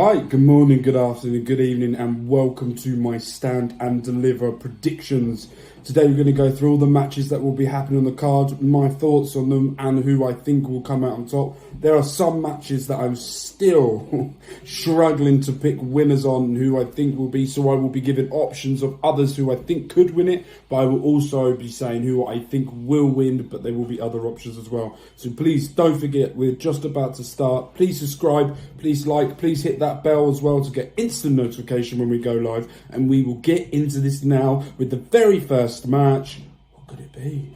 Right, good morning, good afternoon, good evening, and welcome to my Stand and Deliver predictions. Today we're going to go through all the matches that will be happening on the card, my thoughts on them, and who I think will come out on top. There are some matches that I'm still struggling to pick winners on, who I think will be, so I will be giving options of others who I think could win it, but I will also be saying who I think will win, but there will be other options as well. So please don't forget, we're just about to start. Please subscribe, please like, please hit that bell as well to get instant notification when we go live, and we will get into this now with the very first match. What could it be?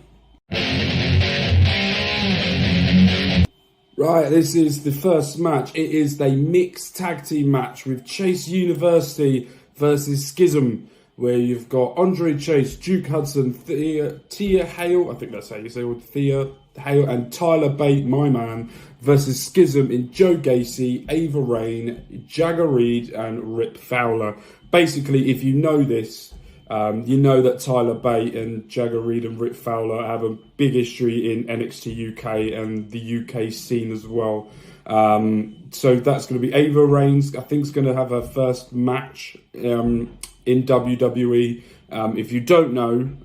Right, this is the first match. It is a mixed tag team match with Chase University versus Schism, where you've got Andre Chase, Duke Hudson, Thea Hale, I think that's how you say it, Thea Hale, and Tyler Bate, my man, versus Schism in Joe Gacy, Ava Raine, Jagger Reed, and Rip Fowler. Basically, if you know this, you know that Tyler Bate and Jagger Reed and Rip Fowler have a big history in NXT UK and the UK scene as well. So that's going to be Ava Raine. I think is going to have her first match in WWE. If you don't know,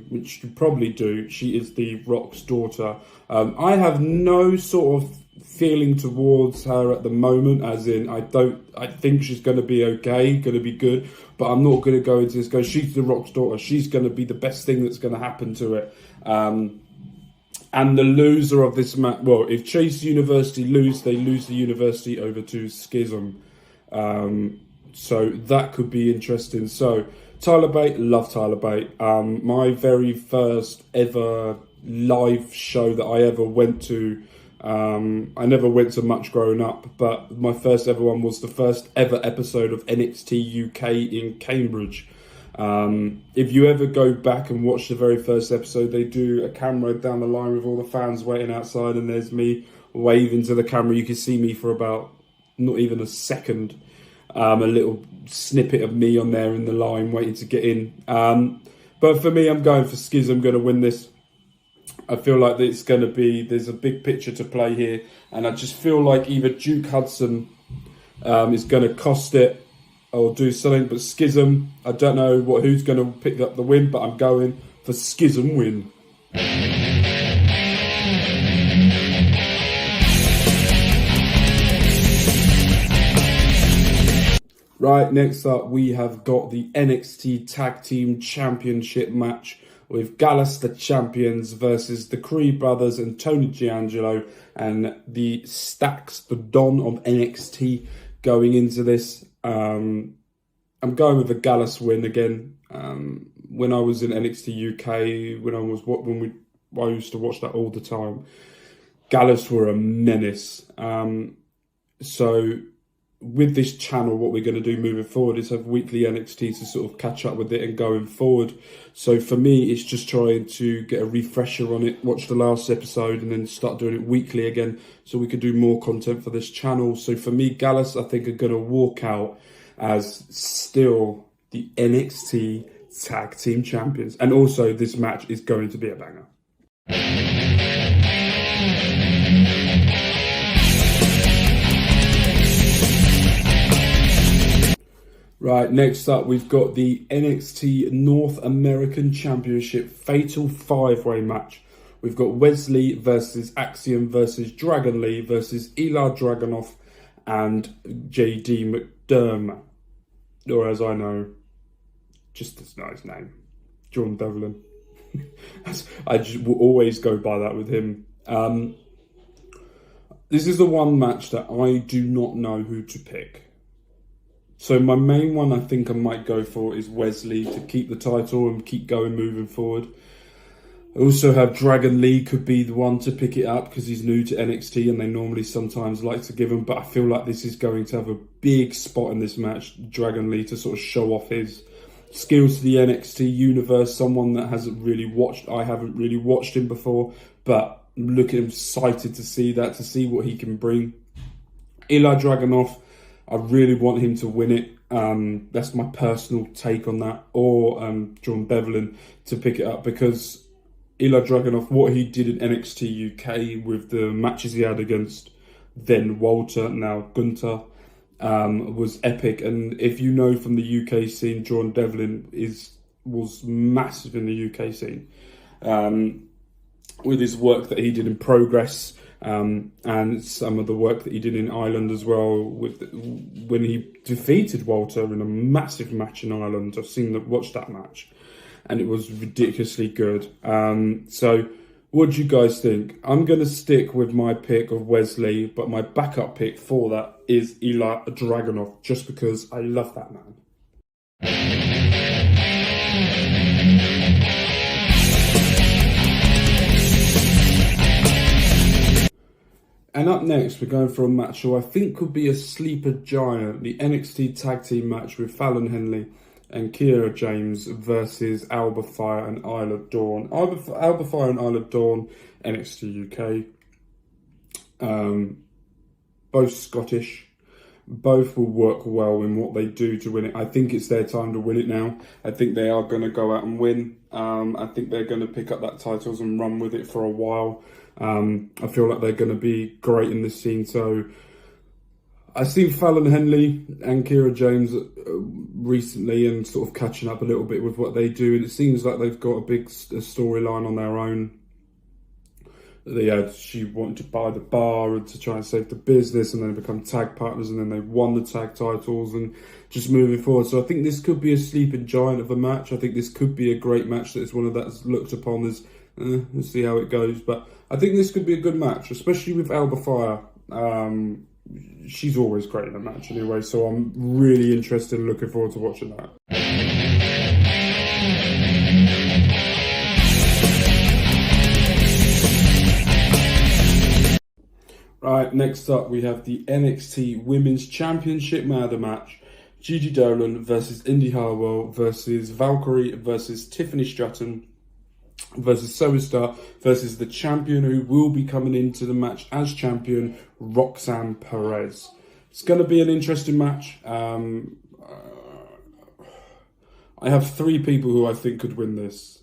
which you probably do, she is the Rock's daughter. I have no sort of feeling towards her at the moment, as in I think she's going to be okay, going to be good, but I'm not going to go into this go, she's the Rock's daughter, she's going to be the best thing that's going to happen to it. And the loser of this match, well, if Chase University lose, they lose the university over to Schism. So that could be interesting. So Tyler Bate, love Tyler Bate. My very first ever live show that I ever went to, I never went to much growing up, but my first ever one was the first ever episode of NXT UK in Cambridge. If you ever go back and watch the very first episode, they do a camera down the line with all the fans waiting outside, and there's me waving to the camera. You can see me for about not even a second. A little snippet of me on there in the line waiting to get in. But for me, I'm going for Schism. I'm going to win this. I feel like it's going to be, there's a big picture to play here, and I just feel like either Duke Hudson is going to cost it or do something, but Schism, I don't know who's going to pick up the win, but I'm going for Schism win. Right, next up we have got the NXT Tag Team Championship match with Gallus, the champions, versus the Creed brothers and Tony D'Angelo and the Stacks, the Don of NXT, going into this. I'm going with the Gallus win again. When I was in NXT UK, I used to watch that all the time. Gallus were a menace. So with this channel, what we're going to do moving forward is have weekly NXT to sort of catch up with it and going forward. So for me, it's just trying to get a refresher on it, watch the last episode, and then start doing it weekly again so we could do more content for this channel. So for me, Gallus, I think, are going to walk out as still the NXT Tag Team Champions. And also, this match is going to be a banger. Right, next up we've got the NXT North American Championship Fatal 5-Way match. We've got Wesley versus Axiom versus Dragon Lee versus Ilja Dragunov and JD McDermott. Or as I know, just as nice name, John Devlin. I just will always go by that with him. This is the one match that I do not know who to pick. So my main one I think I might go for is Wesley to keep the title and keep going moving forward. I also have Dragon Lee could be the one to pick it up because he's new to NXT and they normally sometimes like to give him. But I feel like this is going to have a big spot in this match, Dragon Lee, to sort of show off his skills to the NXT universe. Someone that hasn't really watched, I haven't really watched him before, but I'm looking excited to see that, to see what he can bring. Ilja Dragunov, I really want him to win it. That's my personal take on that. Or John Devlin to pick it up, because Ilja Dragunov, what he did in NXT UK with the matches he had against then Walter, now Gunther, was epic. And if you know from the UK scene, John Devlin was massive in the UK scene with his work that he did in Progress. And some of the work that he did in Ireland as well, when he defeated Walter in a massive match in Ireland. I've watched that match, and it was ridiculously good. So what do you guys think? I'm going to stick with my pick of Wesley, but my backup pick for that is Ilja Dragunov, just because I love that man. And up next, we're going for a match who I think could be a sleeper giant, the NXT Tag Team match with Fallon, Henley and Kiera James versus Alba, Fyre and Isla Dawn. Alba, Fyre and Isla Dawn, NXT UK. Both Scottish. Both will work well in what they do to win it. I think it's their time to win it now. I think they are going to go out and win. I think they're going to pick up that titles and run with it for a while. I feel like they're going to be great in this scene. So I've seen Fallon, Henley and Kiera James recently and sort of catching up a little bit with what they do. And it seems like they've got a big storyline on their own. She wanted to buy the bar and to try and save the business, and then become tag partners, and then they won the tag titles and just moving forward. So I think this could be a sleeping giant of a match. I think this could be a great match that is one of that's looked upon as we'll see how it goes. But I think this could be a good match, especially with Alba Fyre. She's always great in a match anyway, so I'm really interested and looking forward to watching that. Right, next up we have the NXT Women's Championship ladder match. Gigi Dolin versus Indi Hartwell versus Valkyria versus Tiffany Stratton versus Zoey versus the champion who will be coming into the match as champion, Roxanne Perez. It's going to be an interesting match. I have three people who I think could win this.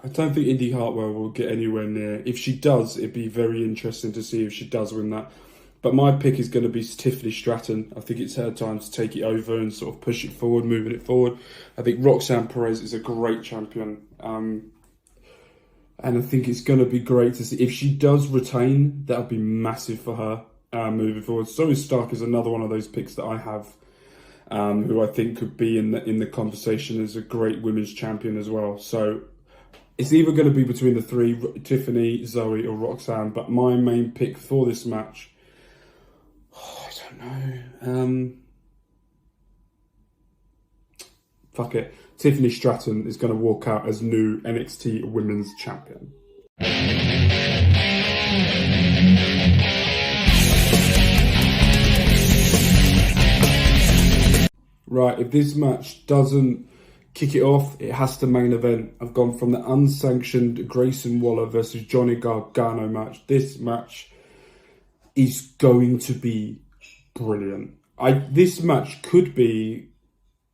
I don't think Indi Hartwell will get anywhere near. If she does, it'd be very interesting to see if she does win that. But my pick is going to be Tiffany Stratton. I think it's her time to take it over and sort of push it forward, moving it forward. I think Roxanne Perez is a great champion. And I think it's going to be great to see. If she does retain, that would be massive for her moving forward. Zoey Stark is another one of those picks that I have, who I think could be in the conversation as a great women's champion as well. So it's either going to be between the three, Tiffany, Zoey or Roxanne. But my main pick for this match, I don't know. Fuck it. Tiffany Stratton is going to walk out as new NXT Women's Champion. Right, if this match doesn't kick it off, it has to main event. I've gone from the unsanctioned Grayson Waller versus Johnny Gargano match. This match is going to be brilliant. This match could be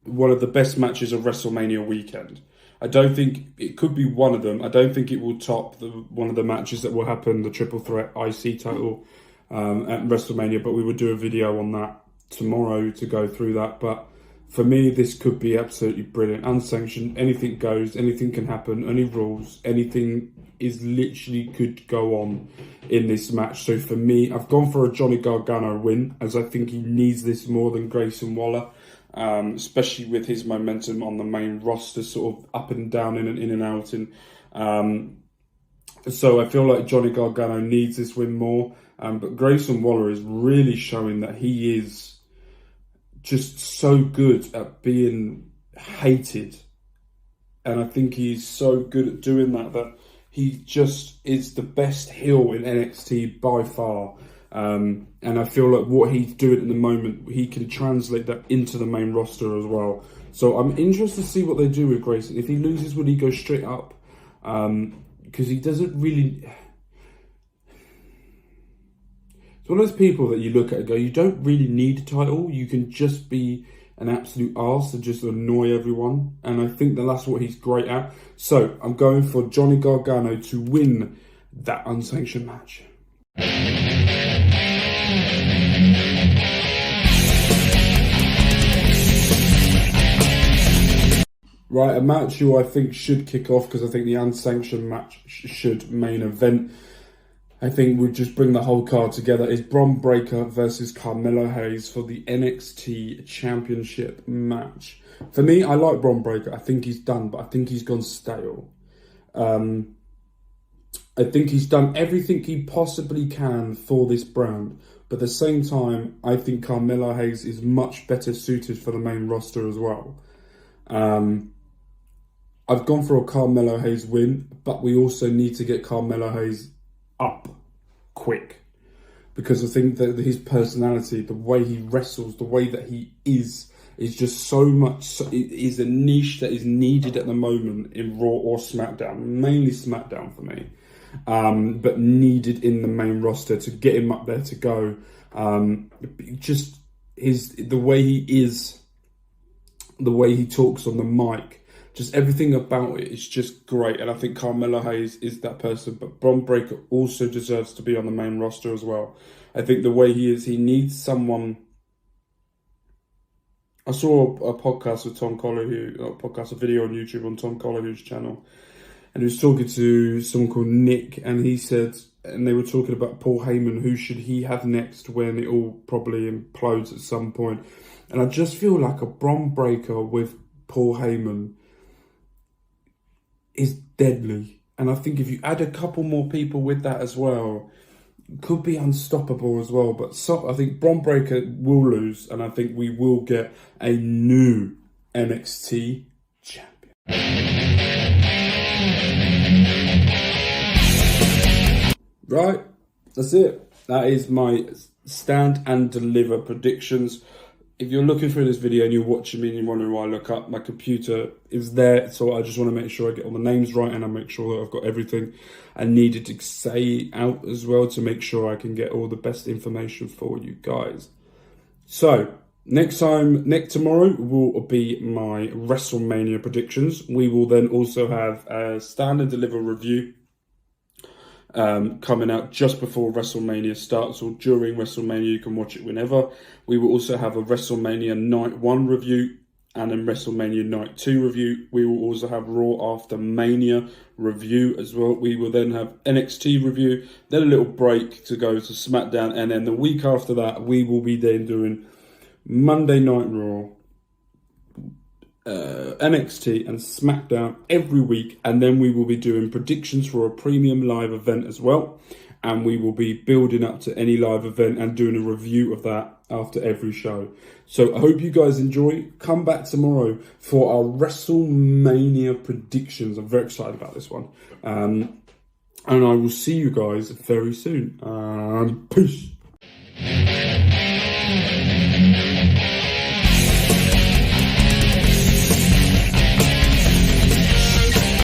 one of the best matches of WrestleMania weekend. I don't think it could be one of them. I don't think it will top one of the matches that will happen, the Triple Threat IC title at WrestleMania, but we will do a video on that tomorrow to go through that. But for me, this could be absolutely brilliant. Unsanctioned, anything goes, anything can happen, any rules, anything is literally could go on in this match. So for me, I've gone for a Johnny Gargano win, as I think he needs this more than Grayson Waller, especially with his momentum on the main roster, sort of up and down, in and out. So I feel like Johnny Gargano needs this win more. But Grayson Waller is really showing that he is just so good at being hated. And I think he's so good at doing that he just is the best heel in NXT by far. And I feel like what he's doing at the moment, he can translate that into the main roster as well. So I'm interested to see what they do with Grayson. If he loses, will he go straight up? Because he doesn't really... It's one of those people that you look at and go, you don't really need a title. You can just be an absolute arse and just annoy everyone. And I think that's what he's great at. So I'm going for Johnny Gargano to win that unsanctioned match. Right, a match who I think should kick off, because I think the unsanctioned match should main event. I think we'd just bring the whole card together, is Bron Breakker versus Carmelo Hayes for the NXT Championship match. For me, I like Bron Breakker. I think he's done, but I think he's gone stale. I think he's done everything he possibly can for this brand. But at the same time, I think Carmelo Hayes is much better suited for the main roster as well. I've gone for a Carmelo Hayes win, but we also need to get Carmelo Hayes up quick, because I think that his personality, the way he wrestles, the way that he is just so much, is a niche that is needed at the moment in Raw or SmackDown, mainly SmackDown for me, but needed in the main roster to get him up there to go. Just the way he is, the way he talks on the mic, just everything about it is just great. And I think Carmelo Hayes is that person. But Bron Breakker also deserves to be on the main roster as well. I think the way he is, he needs someone. I saw a podcast with Tom Collier, a video on YouTube on Tom Collier's channel. And he was talking to someone called Nick. And he said, and they were talking about Paul Heyman, who should he have next when it all probably implodes at some point. And I just feel like a Bron Breakker with Paul Heyman is deadly. And I think if you add a couple more people with that as well, it could be unstoppable as well. But I think Bron Breakker will lose, and I think we will get a new NXT champion. Right, that's it. That is my stand and deliver predictions. If you're looking through this video and you're watching me and you're wondering why I look up, my computer is there. So I just want to make sure I get all the names right, and I make sure that I've got everything I needed to say out as well, to make sure I can get all the best information for you guys. So tomorrow will be my WrestleMania predictions. We will then also have a stand and deliver review coming out just before WrestleMania starts, or during WrestleMania. You can watch it whenever. We will also have a WrestleMania Night 1 review and a WrestleMania Night 2 review. We will also have Raw After Mania review as well. We will then have NXT review, then a little break to go to SmackDown, and then the week after that we will be then doing Monday Night Raw, NXT and SmackDown every week, and then we will be doing predictions for a premium live event as well, and we will be building up to any live event and doing a review of that after every show. So I hope you guys enjoy. Come back tomorrow for our WrestleMania predictions. I'm very excited about this one, and I will see you guys very soon. Peace.